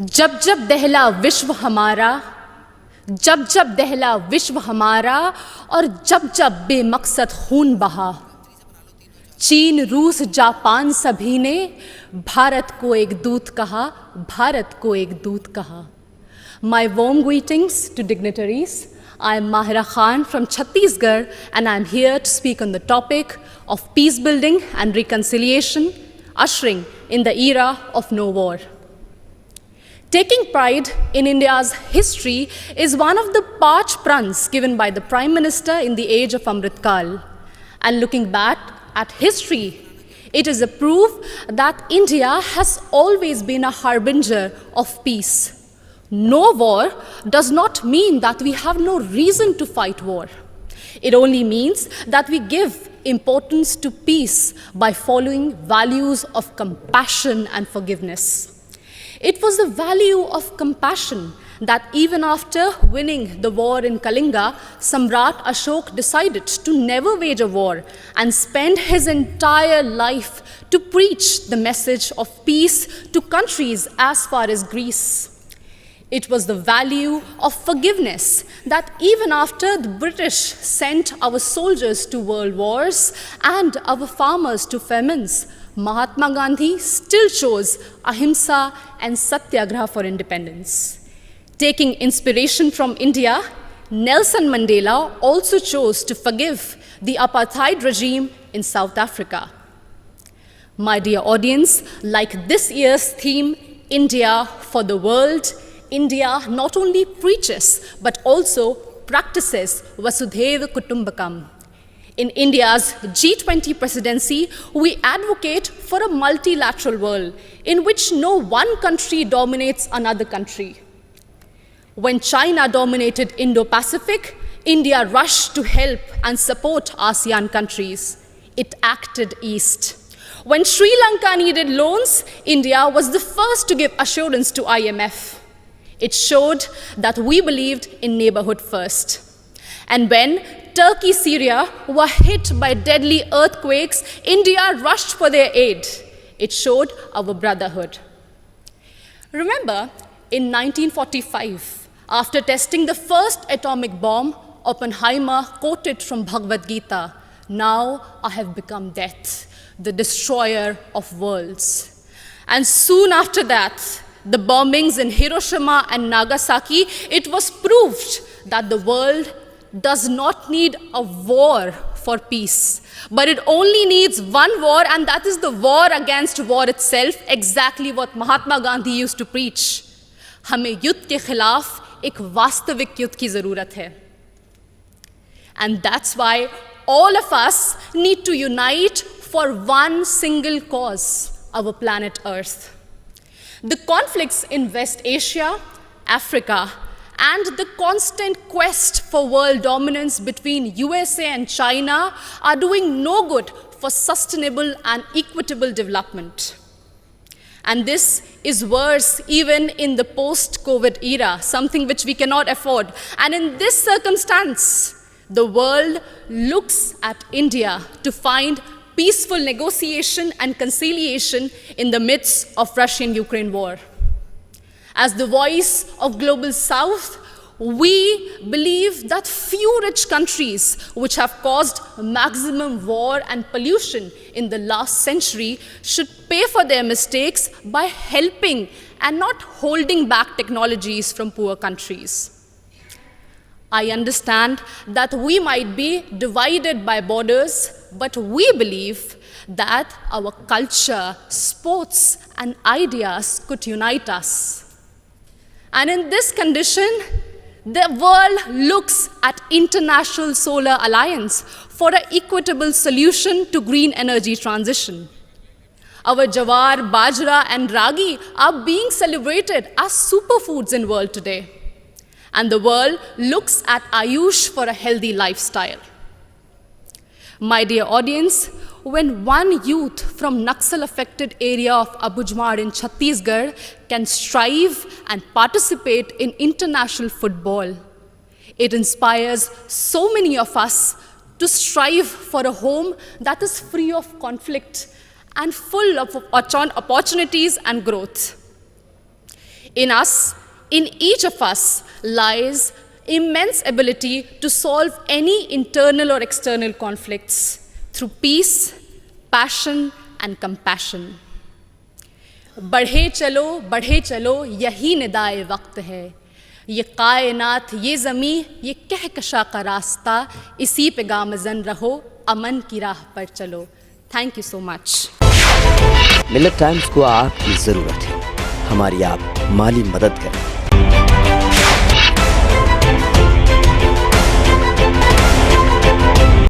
जब जब दहला विश्व हमारा, जब जब दहला विश्व हमारा, और जब जब बेमकसद खून बहा, चीन रूस जापान सभी ने भारत को एक दूत कहा, भारत को एक दूत कहा. My warm greetings to dignitaries. I am Mahira Khan from Chhattisgarh and I am here to speak on the topic of peace building and reconciliation, ushering in the era of no war. Taking pride in India's history is one of the parch prans given by the Prime Minister in the age of Amrit Kal. And looking back at history, it is a proof that India has always been a harbinger of peace. No war does not mean that we have no reason to fight war. It only means that we give importance to peace by following values of compassion and forgiveness. It was the value of compassion that even after winning the war in Kalinga, Samrat Ashok decided to never wage a war and spend his entire life to preach the message of peace to countries as far as Greece. It was the value of forgiveness that even after the British sent our soldiers to world wars and our farmers to famines, Mahatma Gandhi still chose ahimsa and satyagraha for independence. Taking inspiration from India, Nelson Mandela also chose to forgive the apartheid regime in South Africa. My dear audience, like this year's theme, India for the World, India not only preaches but also practices Vasudhaiva Kutumbakam. In India's G20 presidency, we advocate for a multilateral world in which no one country dominates another country. When China dominated Indo-Pacific, India rushed to help and support ASEAN countries. It acted east. When Sri Lanka needed loans, India was the first to give assurance to IMF. It showed that we believed in neighborhood first. And when Turkey, Syria were hit by deadly earthquakes, India rushed for their aid. It showed our brotherhood. Remember, in 1945, after testing the first atomic bomb, Oppenheimer quoted from Bhagavad Gita, "Now I have become death, the destroyer of worlds." And soon after that, the bombings in Hiroshima and Nagasaki, it was proved that the world does not need a war for peace, but it only needs one war, and that is the war against war itself, exactly what Mahatma Gandhi used to preach. हमें युद्ध के खिलाफ एक वास्तविक युद्ध की ज़रूरत है. And that's why all of us need to unite for one single cause, our planet Earth. The conflicts in West Asia, Africa, and the constant quest for world dominance between USA and China are doing no good for sustainable and equitable development. And this is worse even in the post-COVID era, something which we cannot afford. And in this circumstance, the world looks at India to find peaceful negotiation and conciliation in the midst of Russian-Ukraine war. As the voice of Global South, we believe that few rich countries which have caused maximum war and pollution in the last century should pay for their mistakes by helping and not holding back technologies from poor countries. I understand that we might be divided by borders, but we believe that our culture, sports, and ideas could unite us. And in this condition, the world looks at International Solar Alliance for an equitable solution to green energy transition. Our jawar, bajra, and ragi are being celebrated as superfoods in the world today. And the world looks at Ayush for a healthy lifestyle. My dear audience, when one youth from Naxal-affected area of Abujmar in Chhattisgarh can strive and participate in international football, it inspires so many of us to strive for a home that is free of conflict and full of opportunities and growth. In us, in each of us, lies immense ability to solve any internal or external conflicts through peace, passion, and compassion. बढ़े चलो यही निदाए वक्त है, ये कायनात, ये ज़मी, ये कहकशा का रास्ता, इसी पे गामज़न रहो, अमन की राह पर चलो. Thank you so much. मिलत टाइम्स को आपकी ज़रूरत है, हमारी आप माली मदद करें.